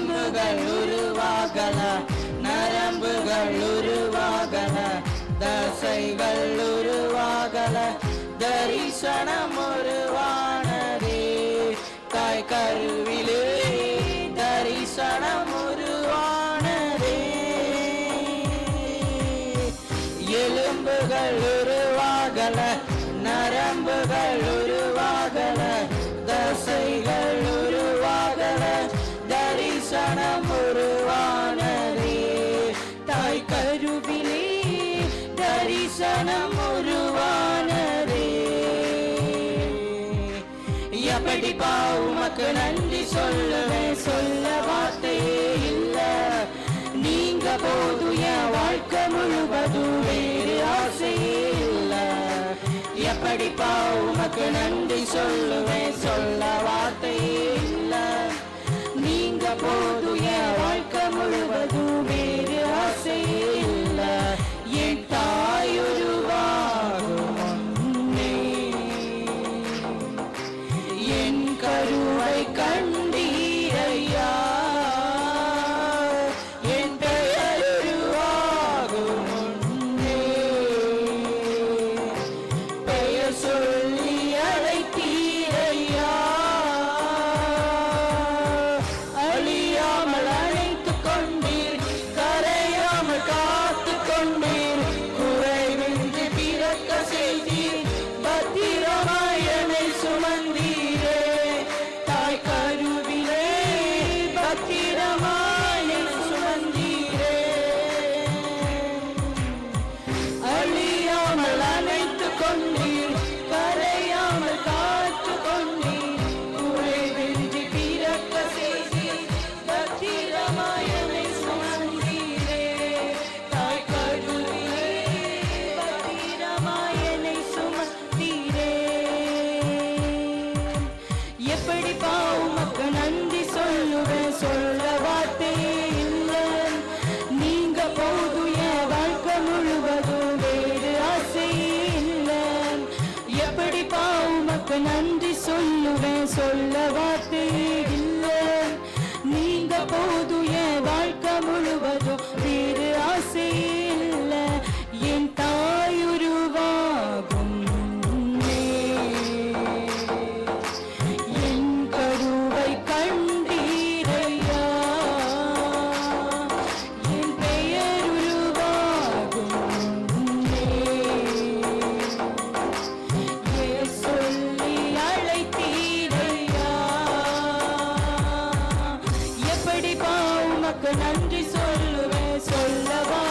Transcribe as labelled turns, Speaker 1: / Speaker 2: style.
Speaker 1: எலும்புகள் உருவாகல, நரம்புகள் உருவாகல, தசைகள் உருவாகல, தரிசனம் உருவானதே. தாய் கருவிலே தரிசனம் உருவானதே. எலும்புகள் உருவாகல, நரம்புகள் உருவாகல, தசைகள் உருவாகல, தரிசனம் உருவானதே. தாய் கருவிலே தரிசனம் உருவானதே. எப்படிப்பா உமக்கு நன்றி சொல்லுவேன், சொல்ல வார்த்தையே இல்ல. நீங்க போது என் வாழ்க்கை முழுவதும் வேறு ஆசையே இல்ல. எப்படிப்பா உமக்கு நன்றி சொல்லுவேன், சொல்ல வார்த்தையே இல்ல. நீங்க போது என் வாழ்க்கை முழுவதும் வேறு ஆசையே இல்ல. என் தாயுருவாகும் முன்னே என் கருவை கண்டீரையா. என் பெயருருவாகும் முன்னே பெயர் சொல்லி அழைத்தீரையா. அழியாமல் அழைத்துக் கொண்டீர், கரையாமல் காத்து கொண்டீர், குறைவின்றி பிறக்க செய்தீர், பத்திரமாய் என்னை சுமந்தீரே. தாய் கருவிலே பத்திரமாய் என்னை சுமந்தீரே. அழியாமல் அணைத்துக் கொண்டீர், கரையாமல் காத்து கொண்டீர், குறைவின்றி பிறக்க செய்தீர், பத்திரமாய் என்னை சுமந்தீரே. தாய் கருவிலே பத்திரமாய் என்னை சுமந்தீரே. எப்படிப்பா உமக்கு நன்றி சொல்லுவேன், சொல்ல வார்த்தையே இல்ல. நீங்க போது என் வாழ்க்கை முழுவதும் வேறு ஆசையே இல்ல. எப்படிப்பா உமக்கு நன்றி சொல்லுவேன், சொல்ல வார்த்தையே இல்ல. நீங்க போது என் வாழ்க்கை முழுவதும் வேறு ஆசையே இல்ல. என் தாயுருவாகும் முன்னே என் கருவை கண்டீரையா. என் பெயருருவாகும் முன்னே சொல்லி அழைத்தீரையா. எப்படிப்பா உமக்கு நன்றி சொல்லுவேன், சொல்லவா